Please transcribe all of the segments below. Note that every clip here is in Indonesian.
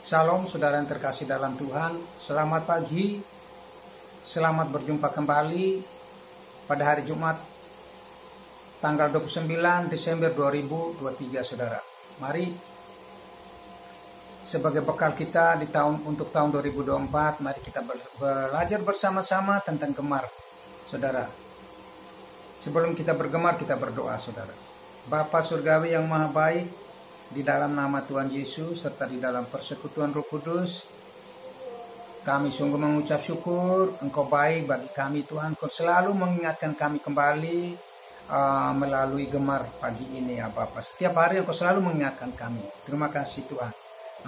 Shalom saudara yang terkasih dalam Tuhan. Selamat pagi. Selamat berjumpa kembali pada hari Jumat tanggal 29 Desember 2023 saudara. Mari sebagai bekal kita untuk tahun 2024, mari kita belajar bersama-sama tentang gemar saudara. Sebelum kita bergemar, kita berdoa saudara. Bapa Surgawi yang Maha Baik, di dalam nama Tuhan Yesus serta di dalam persekutuan Roh Kudus, kami sungguh mengucap syukur. Engkau baik bagi kami Tuhan. Engkau selalu mengingatkan kami kembali melalui gemar pagi ini ya Bapa. Setiap hari Engkau selalu mengingatkan kami. Terima kasih Tuhan.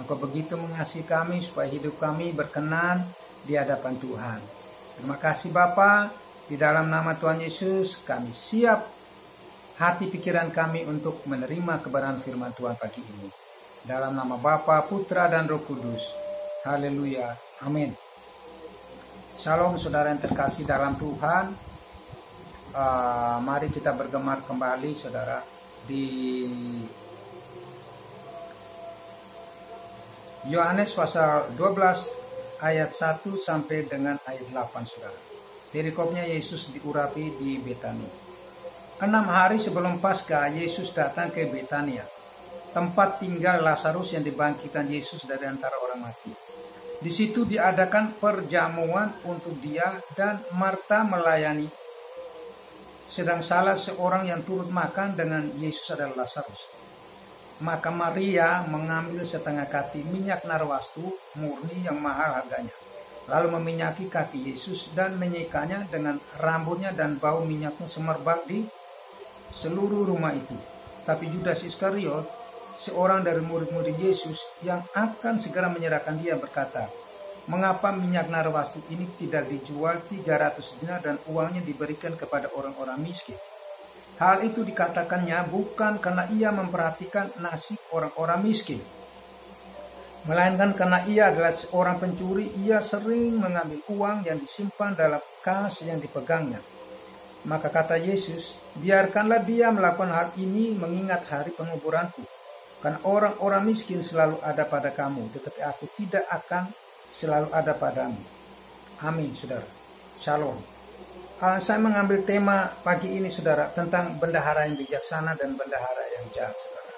Engkau begitu mengasihi kami supaya hidup kami berkenan di hadapan Tuhan. Terima kasih Bapa. Di dalam nama Tuhan Yesus kami siap hati pikiran kami untuk menerima kebenaran firman Tuhan pagi ini. Dalam nama Bapa, Putra, dan Roh Kudus. Haleluya. Amin. Shalom saudara yang terkasih dalam Tuhan. Mari kita bergemar kembali saudara di Yohanes pasal 12 ayat 1 sampai dengan ayat 8 saudara. Perikopnya Yesus diurapi di Betania. 6 hari sebelum Paskah, Yesus datang ke Betania, tempat tinggal Lazarus yang dibangkitkan Yesus dari antara orang mati. Di situ diadakan perjamuan untuk dia dan Marta melayani. Sedang salah seorang yang turut makan dengan Yesus adalah Lazarus. Maka Maria mengambil setengah kati minyak narwastu murni yang mahal harganya, lalu meminyaki kaki Yesus dan menyikanya dengan rambutnya, dan bau minyaknya semerbak di seluruh rumah itu. Tapi Judas Iskariot, seorang dari murid-murid Yesus yang akan segera menyerahkan dia, berkata, "Mengapa minyak narwastu ini tidak dijual 300 dinar dan uangnya diberikan kepada orang-orang miskin?" Hal itu dikatakannya bukan karena ia memperhatikan nasib orang-orang miskin, melainkan karena ia adalah seorang pencuri. Ia sering mengambil uang yang disimpan dalam kas yang dipegangnya. Maka kata Yesus, "Biarkanlah dia melakukan hal ini mengingat hari penguburanku. Karena orang-orang miskin selalu ada pada kamu, tetapi aku tidak akan selalu ada padamu." Amin saudara. Shalom. Saya mengambil tema pagi ini saudara tentang bendahara yang bijaksana dan bendahara yang jahat saudara.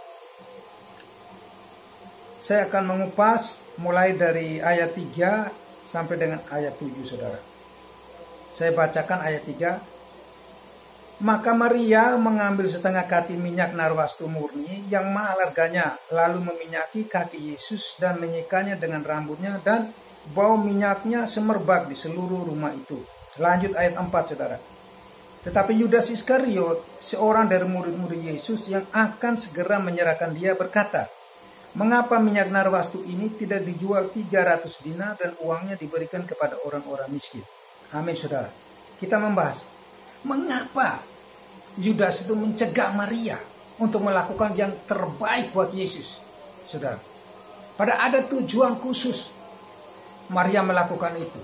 Saya akan mengupas mulai dari ayat 3 sampai dengan ayat 7 saudara. Saya bacakan ayat 3. Maka Maria mengambil setengah kati minyak narwastu murni yang mahal harganya, lalu meminyaki kaki Yesus dan menyikanya dengan rambutnya, dan bau minyaknya semerbak di seluruh rumah itu. Lanjut ayat 4 saudara. Tetapi Yudas Iskariot, seorang dari murid-murid Yesus yang akan segera menyerahkan dia, berkata, "Mengapa minyak narwastu ini tidak dijual 300 dinar dan uangnya diberikan kepada orang-orang miskin?" Amin saudara. Kita membahas mengapa Yudas itu mencegah Maria untuk melakukan yang terbaik buat Yesus. Saudara, pada ada tujuan khusus Maria melakukan itu,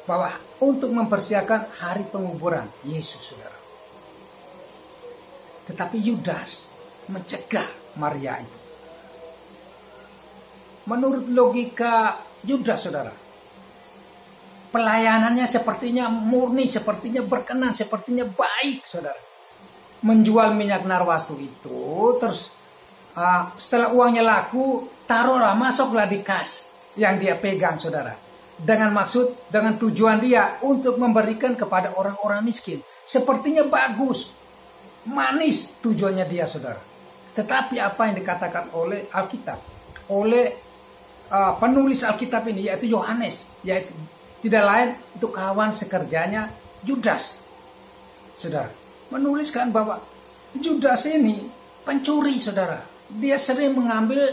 bahwa untuk mempersiapkan hari penguburan Yesus saudara. Tetapi Yudas mencegah Maria itu. Menurut logika Yudas saudara, pelayanannya sepertinya murni, sepertinya berkenan, sepertinya baik saudara. Menjual minyak narwastu itu, terus setelah uangnya laku, taruhlah, masuklah di kas yang dia pegang saudara. Dengan maksud, dengan tujuan dia untuk memberikan kepada orang-orang miskin. Sepertinya bagus, manis tujuannya dia saudara. Tetapi apa yang dikatakan oleh Alkitab, oleh penulis Alkitab ini, yaitu Yohanes, yaitu tidak lain itu kawan sekerjanya Yudas. Saudara, menuliskan bahwa Yudas ini pencuri saudara. Dia sering mengambil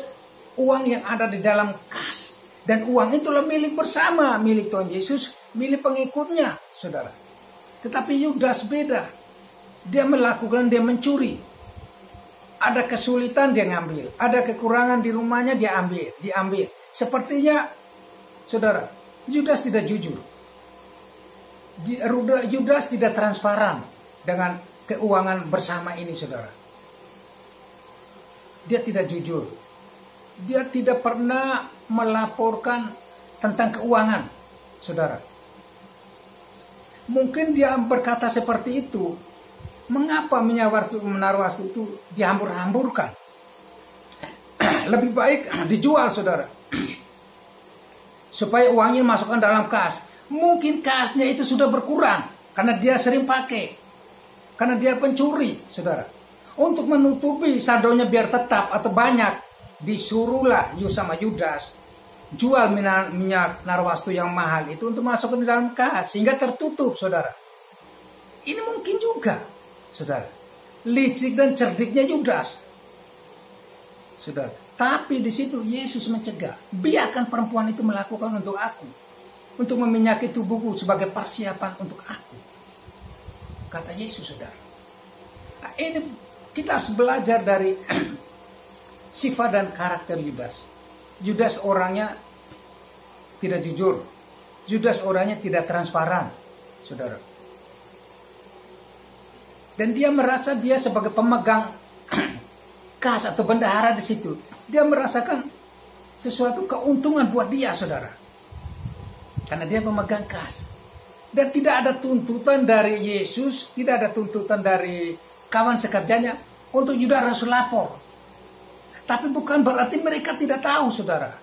uang yang ada di dalam kas. Dan uang itulah milik bersama, milik Tuhan Yesus, milik pengikutnya saudara. Tetapi Yudas beda. Dia mencuri. Ada kesulitan dia ngambil. Ada kekurangan di rumahnya dia diambil. Sepertinya saudara, Yudas tidak jujur. Yudas tidak transparan dengan keuangan bersama ini saudara. Dia tidak jujur. Dia tidak pernah melaporkan tentang keuangan, saudara. Mungkin dia berkata seperti itu, mengapa minyak narwastu itu dihambur-hamburkan? Lebih baik dijual, saudara, supaya uangnya masukkan dalam kas. Mungkin kasnya itu sudah berkurang karena dia sering pakai, karena dia pencuri, saudara. Untuk menutupi saldonya biar tetap atau banyak, disuruhlah sama Yudas jual minyak narwastu yang mahal itu untuk masuk ke dalam kas sehingga tertutup, saudara. Ini mungkin juga, saudara, licik dan cerdiknya Yudas, saudara. Tapi di situ Yesus mencegah, biarkan perempuan itu melakukan untuk aku, untuk meminyaki tubuhku sebagai persiapan untuk aku, kata Yesus, saudara. Nah, ini kita harus belajar dari sifat dan karakter Yudas. Yudas orangnya tidak jujur. Yudas orangnya tidak transparan, saudara. Dan dia merasa dia sebagai pemegang kas atau bendahara di situ. Dia merasakan sesuatu keuntungan buat dia, saudara. Karena dia pemegang kas. Dan tidak ada tuntutan dari Yesus, tidak ada tuntutan dari kawan sekerjanya untuk Yudas harus lapor. Tapi bukan berarti mereka tidak tahu, saudara.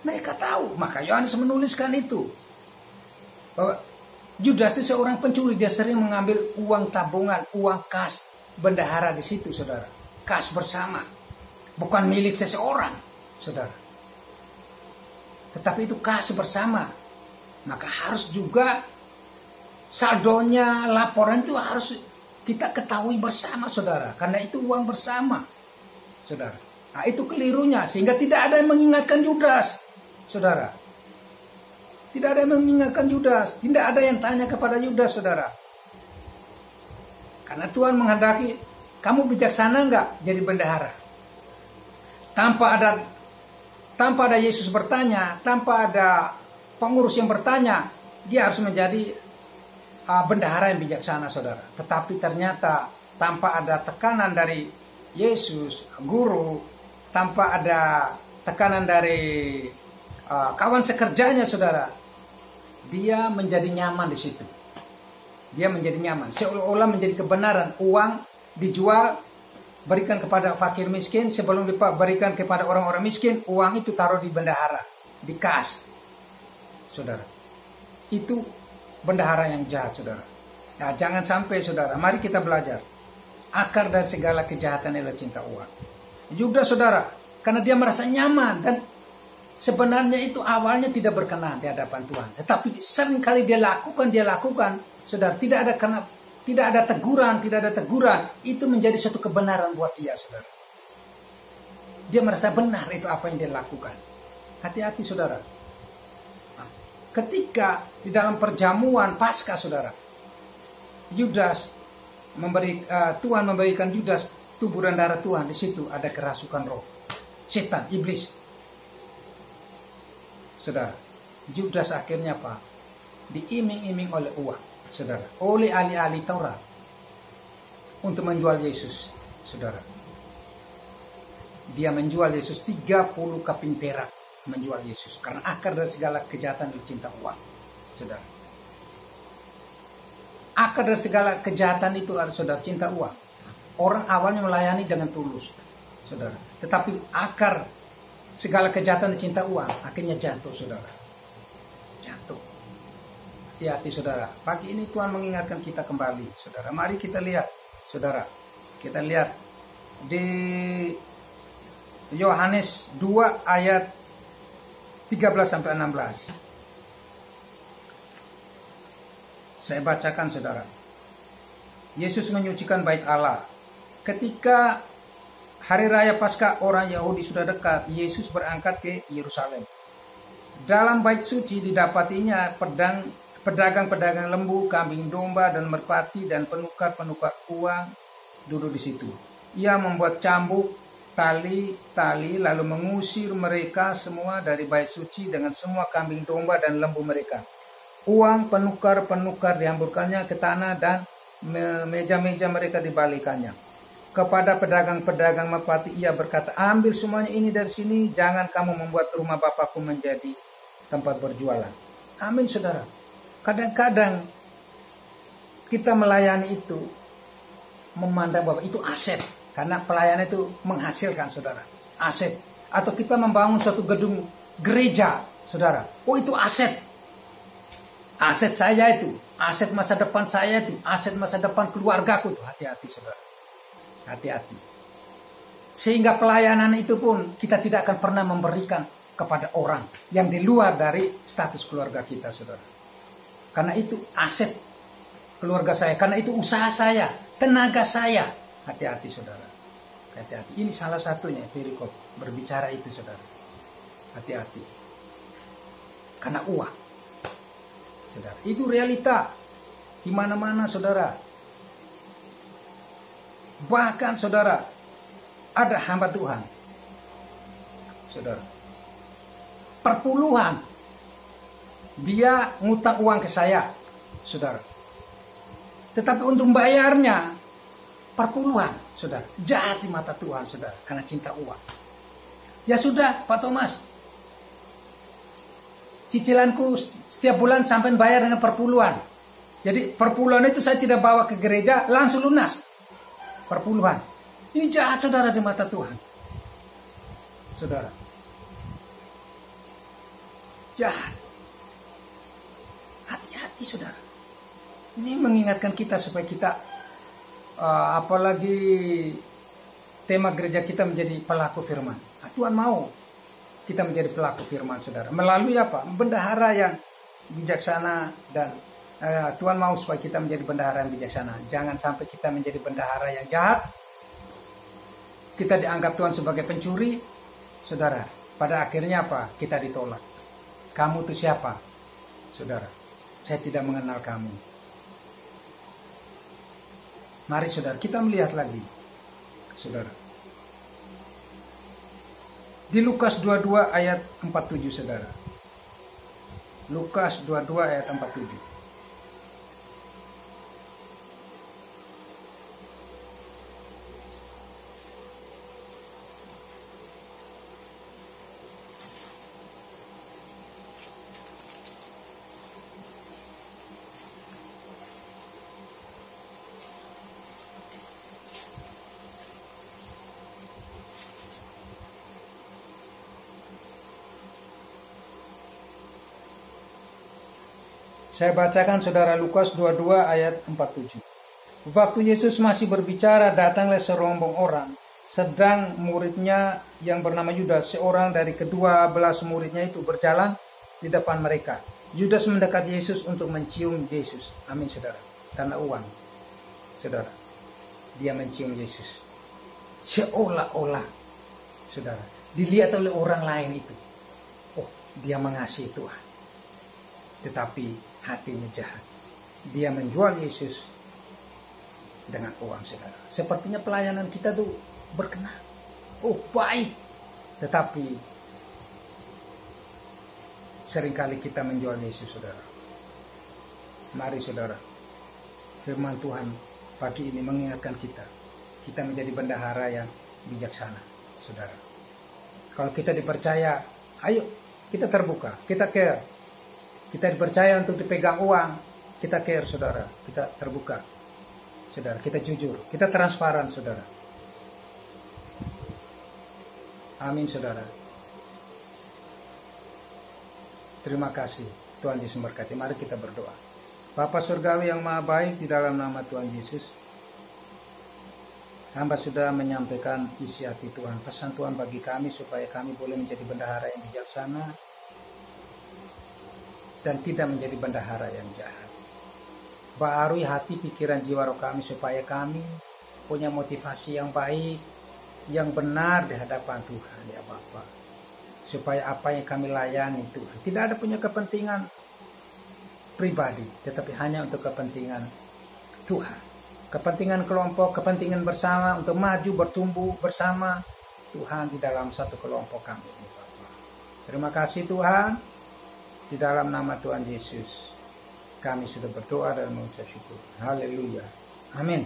Mereka tahu. Maka Yohanes menuliskan itu, bahwa Yudas itu seorang pencuri. Dia sering mengambil uang tabungan, uang kas bendahara di situ, saudara. Kas bersama, bukan milik seseorang, saudara. Tetapi itu kas bersama. Maka harus juga saldonya, laporan itu harus kita ketahui bersama, saudara. Karena itu uang bersama, saudara. Nah, itu kelirunya. Sehingga tidak ada yang mengingatkan Yudas, saudara. Tidak ada yang mengingatkan Yudas. Tidak ada yang tanya kepada Yudas, saudara. Karena Tuhan menghendaki, kamu bijaksana enggak jadi bendahara? Tanpa ada Yesus bertanya, tanpa ada pengurus yang bertanya, dia harus menjadi bendahara yang bijaksana, saudara. Tetapi ternyata tanpa ada tekanan dari Yesus, guru, tanpa ada tekanan dari kawan sekerjanya, saudara, dia menjadi nyaman di situ. Dia menjadi nyaman, seolah-olah menjadi kebenaran. Uang dijual, berikan kepada fakir miskin, sebelum diberikan kepada orang-orang miskin, uang itu taruh di bendahara, di kas, saudara. Itu bendahara yang jahat, saudara. Nah, jangan sampai, saudara. Mari kita belajar. Akar dari segala kejahatan adalah cinta uang. Yudas, saudara, karena dia merasa nyaman, dan sebenarnya itu awalnya tidak berkenan di hadapan Tuhan. Tetapi seringkali dia lakukan, saudara. Tidak ada teguran, itu menjadi suatu kebenaran buat dia, saudara. Dia merasa benar itu apa yang dia lakukan. Hati-hati, saudara. Ketika di dalam perjamuan Paskah, saudara, Tuhan memberikan Yudas tubuh dan darah Tuhan. Di situ ada kerasukan roh, setan, iblis, saudara. Yudas akhirnya apa? Diiming-iming oleh uang, saudara, oleh ahli-ahli Taurat untuk menjual Yesus, saudara. Dia menjual Yesus 30 kaping perak, menjual Yesus, karena akar dari segala kejahatan adalah cinta uang, saudara. Akar dari segala kejahatan itu adalah, saudara, cinta uang. Orang awalnya melayani dengan tulus, saudara, tetapi akar segala kejahatan adalah cinta uang, akhirnya jatuh, saudara. Jatuh. Hati-hati, saudara. Pagi ini Tuhan mengingatkan kita kembali, saudara. Mari kita lihat, saudara. Kita lihat di Yohanes 2 ayat 13-16. Saya bacakan, saudara. Yesus menyucikan bait Allah. Ketika hari raya Paskah orang Yahudi sudah dekat, Yesus berangkat ke Yerusalem. Dalam bait suci didapatinya pedagang-pedagang lembu, kambing domba, dan merpati, dan penukar-penukar uang duduk di situ. Ia membuat cambuk, tali, lalu mengusir mereka semua dari bait suci dengan semua kambing domba dan lembu mereka. Uang penukar-penukar dihamburkannya ke tanah, dan meja-meja mereka dibalikannya. kepada pedagang-pedagang merpati ia berkata, ambil semuanya ini dari sini, jangan kamu membuat rumah Bapakku menjadi tempat berjualan. Amin, saudara. Kadang-kadang kita melayani itu memandang bahwa itu aset, karena pelayanan itu menghasilkan, saudara, aset. Atau kita membangun suatu gedung gereja, saudara, oh itu aset. Aset saya itu, aset masa depan saya itu, aset masa depan keluargaku itu. Hati-hati, saudara. Hati-hati. Sehingga pelayanan itu pun kita tidak akan pernah memberikan kepada orang yang di luar dari status keluarga kita, saudara. Karena itu aset keluarga saya, karena itu usaha saya, tenaga saya. Hati-hati, saudara. Hati-hati. Ini salah satunya perikop berbicara itu, saudara. Hati-hati. Karena uang, saudara. Itu realita di mana-mana, saudara. Bahkan, saudara, ada hamba Tuhan, saudara, perpuluhan, dia ngutang uang ke saya, saudara. Tetapi untuk bayarnya perpuluhan, saudara. Jahat di mata Tuhan, saudara, karena cinta uang. Ya sudah, Pak Thomas, cicilanku setiap bulan sampai bayar dengan perpuluhan. Jadi perpuluhan itu saya tidak bawa ke gereja, langsung lunas. Perpuluhan. Ini jahat, saudara, di mata Tuhan. Saudara. Jahat. Hati-hati, saudara. Ini mengingatkan kita supaya kita, apalagi tema gereja kita menjadi pelaku firman. Tuhan mau kita menjadi pelaku firman, saudara. Melalui apa? Bendahara yang bijaksana, dan Tuhan mau supaya kita menjadi bendahara yang bijaksana. Jangan sampai kita menjadi bendahara yang jahat. Kita dianggap Tuhan sebagai pencuri, saudara. Pada akhirnya apa? Kita ditolak. Kamu itu siapa? Saudara, saya tidak mengenal kamu. Mari, saudara, kita melihat lagi, saudara. Di Lukas 22 ayat 47, saudara. Lukas 22 ayat 47. Saya bacakan, saudara, Lukas 22 ayat 47. Waktu Yesus masih berbicara, datanglah serombong orang, sedang muridnya yang bernama Yudas, seorang dari kedua belas muridnya itu, berjalan di depan mereka. Yudas mendekat Yesus untuk mencium Yesus. Amin, saudara. Karena uang, saudara, dia mencium Yesus. Seolah-olah, saudara, dilihat oleh orang lain itu, oh, dia mengasihi Tuhan. Tetapi hatinya jahat. Dia menjual Yesus dengan uang, saudara. Sepertinya pelayanan kita tuh berkenan, oh baik, tetapi seringkali kita menjual Yesus, saudara. Mari, saudara, firman Tuhan pagi ini mengingatkan kita menjadi bendahara yang bijaksana, saudara. Kalau kita dipercaya, ayo kita terbuka, kita care. Kita dipercaya untuk dipegang uang, kita care, saudara. Kita terbuka, saudara. Kita jujur, kita transparan, saudara. Amin, saudara. Terima kasih, Tuhan Yesus memberkati. Mari kita berdoa. Bapa Surgawi yang Maha Baik, di dalam nama Tuhan Yesus, hamba sudah menyampaikan isi hati Tuhan. Pesan Tuhan bagi kami supaya kami boleh menjadi bendahara yang bijaksana dan tidak menjadi bendahara yang jahat. Baharui hati, pikiran, jiwa, roh kami supaya kami punya motivasi yang baik, yang benar di hadapan Tuhan, ya Bapa. Supaya apa yang kami layani Tuhan tidak ada punya kepentingan pribadi, tetapi hanya untuk kepentingan Tuhan. Kepentingan kelompok, kepentingan bersama untuk maju bertumbuh bersama Tuhan di dalam satu kelompok kami, ya Bapa. Terima kasih Tuhan. Di dalam nama Tuhan Yesus, kami sudah berdoa dan mengucap syukur. Haleluya. Amin.